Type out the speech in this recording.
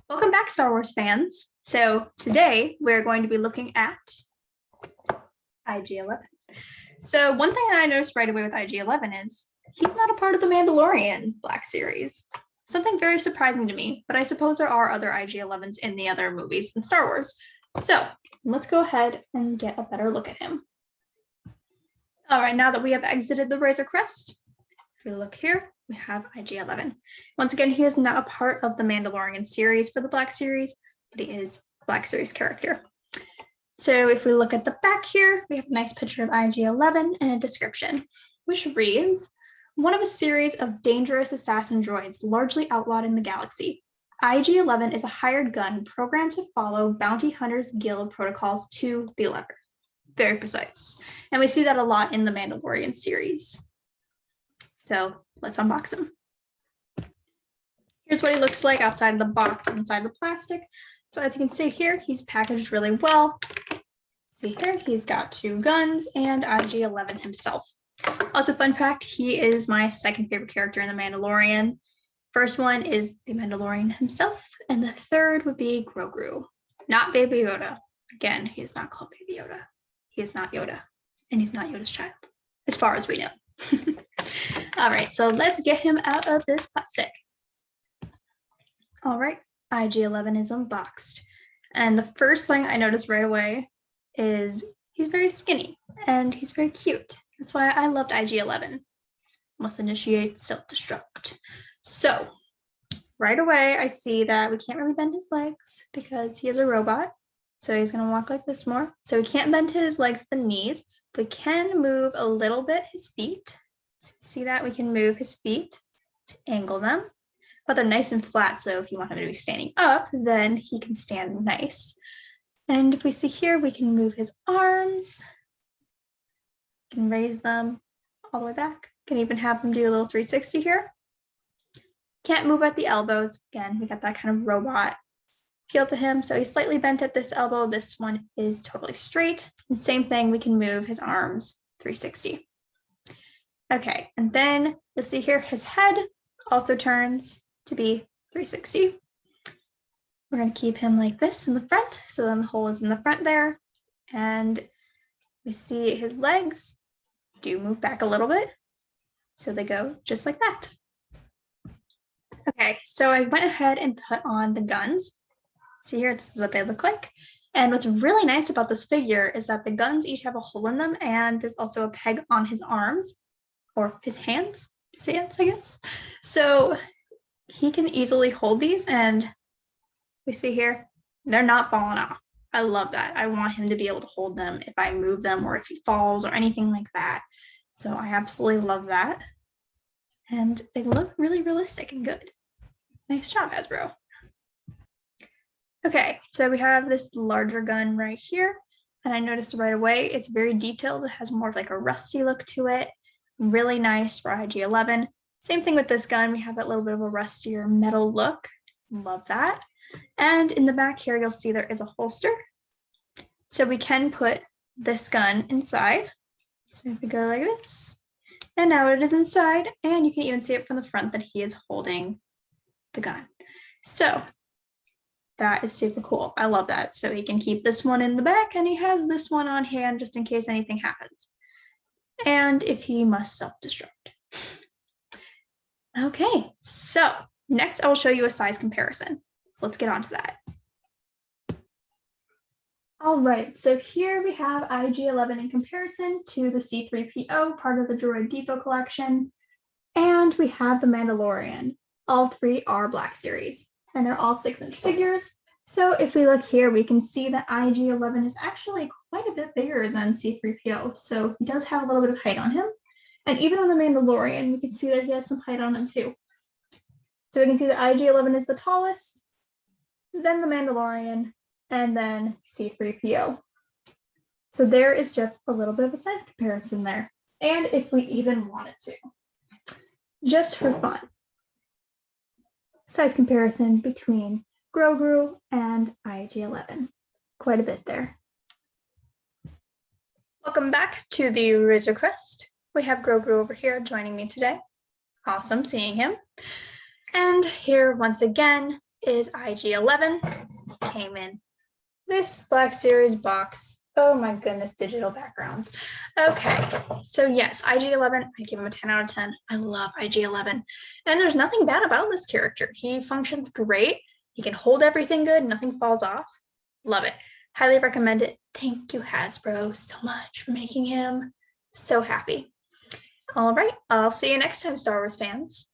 Welcome back, Star Wars fans. So today we're going to be looking at IG-11. So one thing that I noticed right away with IG-11 is he's not a part of the Mandalorian Black Series. Something very surprising to me, but I suppose there are other IG-11s in the other movies in Star Wars. So let's go ahead and get a better look at him. All right, now that we have exited the Razor Crest, if we look here, we have IG-11. Once again, he is not a part of the Mandalorian series for the Black Series, but he is a Black Series character. So if we look at the back here, we have a nice picture of IG-11 and a description, which reads, one of a series of dangerous assassin droids largely outlawed in the galaxy. IG-11 is a hired gun programmed to follow Bounty Hunters Guild protocols to the letter. Very precise. And we see that a lot in the Mandalorian series. So let's unbox him. Here's what he looks like outside of the box, inside the plastic. So as you can see here, he's packaged really well. See here, he's got 2 guns and IG-11 himself. Also, fun fact, he is my second favorite character in The Mandalorian. First one is the Mandalorian himself, and the third would be Grogu, not Baby Yoda. Again, he is not called Baby Yoda. He is not Yoda, and he's not Yoda's child, as far as we know. All right, so let's get him out of this plastic. All right, IG-11 is unboxed. And the first thing I noticed right away is he's very skinny and he's very cute. That's why I loved IG-11. Must initiate self-destruct. So right away, I see that we can't really bend his legs because he is a robot. So he's gonna walk like this more. So we can't bend his legs to the knees, but we can move a little bit his feet. So see that we can move his feet to angle them, but they're nice and flat. So if you want him to be standing up, then he can stand nice. And if we see here, we can move his arms, can raise them all the way back. Can even have him do a little 360 here. Can't move at the elbows. Again, we got that kind of robot feel to him. So he's slightly bent at this elbow. This one is totally straight. And same thing, we can move his arms 360. Okay, and then you'll see here his head also turns to be 360. We're going to keep him like this in the front. So then the hole is in the front there. And we see his legs do move back a little bit. So they go just like that. Okay, so I went ahead and put on the guns. See here, this is what they look like. And what's really nice about this figure is that the guns each have a hole in them, and there's also a peg on his arms, or his hands, I guess. So he can easily hold these, and we see here, they're not falling off. I love that. I want him to be able to hold them if I move them or if he falls or anything like that. So I absolutely love that. And they look really realistic and good. Nice job, Hasbro. Okay, so we have this larger gun right here. And I noticed right away, it's very detailed. It has more of like a rusty look to it. Really nice for IG-11. Same thing with this gun. We have that little bit of a rustier metal look. Love that. And in the back here, you'll see there is a holster. So we can put this gun inside. So if we go like this, and now it is inside, and you can even see it from the front that he is holding the gun. So that is super cool. I love that. So he can keep this one in the back, and he has this one on hand just in case anything happens. And if he must self-destruct. Okay, so next I will show you a size comparison. So let's get on to that. All right, so here we have IG-11 in comparison to the C-3PO, part of the Droid Depot collection. And we have the Mandalorian. All 3 are Black Series, and they're all 6-inch figures. So if we look here, we can see that IG-11 is actually quite a bit bigger than C-3PO. So he does have a little bit of height on him. And even on the Mandalorian, we can see that he has some height on him too. So we can see that IG-11 is the tallest, then the Mandalorian, and then C-3PO. So there is just a little bit of a size comparison there. And if we even wanted to, just for fun, size comparison between Grogu and IG-11. Quite a bit there. Welcome back to the Razor Crest. We have Grogu over here joining me today. Awesome seeing him. And here once again is IG-11. Came in this Black Series box. Oh my goodness, digital backgrounds. Okay, so yes, IG-11, I give him a 10 out of 10. I love IG-11. And there's nothing bad about this character. He functions great. He can hold everything good. Nothing falls off. Love it. Highly recommend it. Thank you, Hasbro, so much for making him. So happy. All right, I'll see you next time, Star Wars fans.